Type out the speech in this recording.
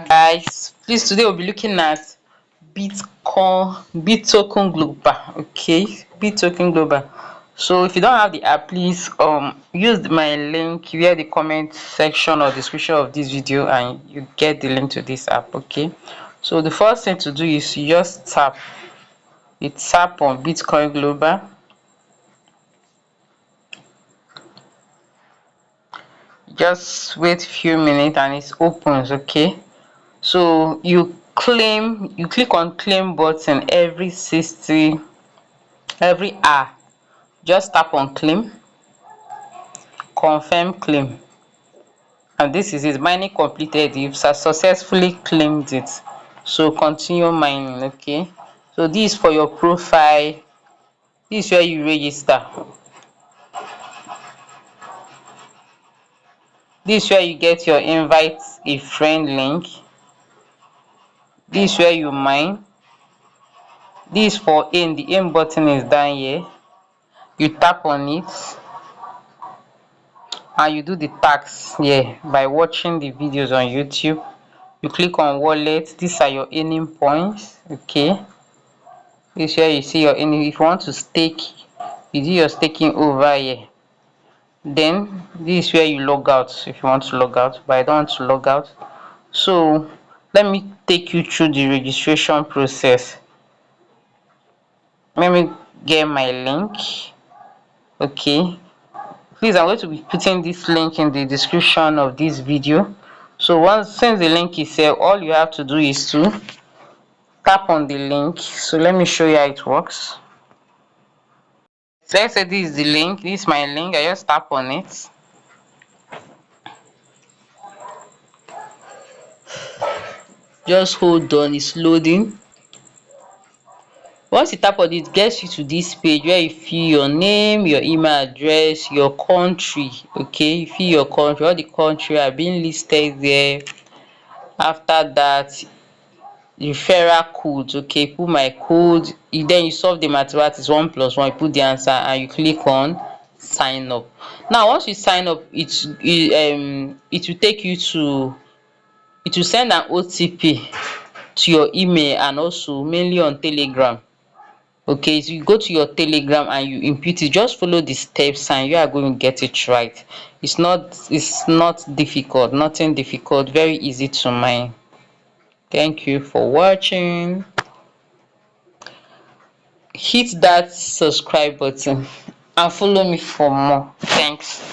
Guys, please today we'll be looking at Bittoken Global. Okay, Bittoken Global. So if you don't have the app, please use my link via the comment section or description of this video and you get the link to this app. Okay, so the first thing to do is you just tap on Bitcoin Global. Just wait few minutes and it opens. Okay, so you click on claim button every hour. Just tap on claim, confirm claim, and this is it. Mining completed. You've successfully claimed it, so continue mining. Okay, so this is for your profile. This is where you register. This is where you get your invite a friend link. This is where you mine. This is for aim. The aim button is down here. You tap on it and you do the tax here by watching the videos on YouTube. You click on wallet. These are your earning points. Okay, this is where you see your earning. If you want to stake, you do your staking over here. Then this is where you log out if you want to log out, but I don't want to log out. So let me take you through the registration process. Let me get my link. Okay, please, I'm going to be putting this link in the description of this video. So since the link is here, all you have to do is to tap on the link. So let me show you how it works. So let's say this is the link. This is my link. I just tap on it. Just hold on, it's loading. Once you tap on it, gets you to this page where you fill your name, your email address, your country. Okay, you fill your country. All the country are being listed there. After that, referral code. Okay, put my code. Then you solve the mathematics 1 plus 1. You put the answer and you click on sign up. Now once you sign up, it will take you to, it will send an OTP to your email and also mainly on Telegram. Okay, so you go to your Telegram and you input it. Just follow the steps and you are going to get it right. It's not difficult, nothing difficult, very easy to mine. Thank you for watching. Hit that subscribe button and follow me for more. Thanks.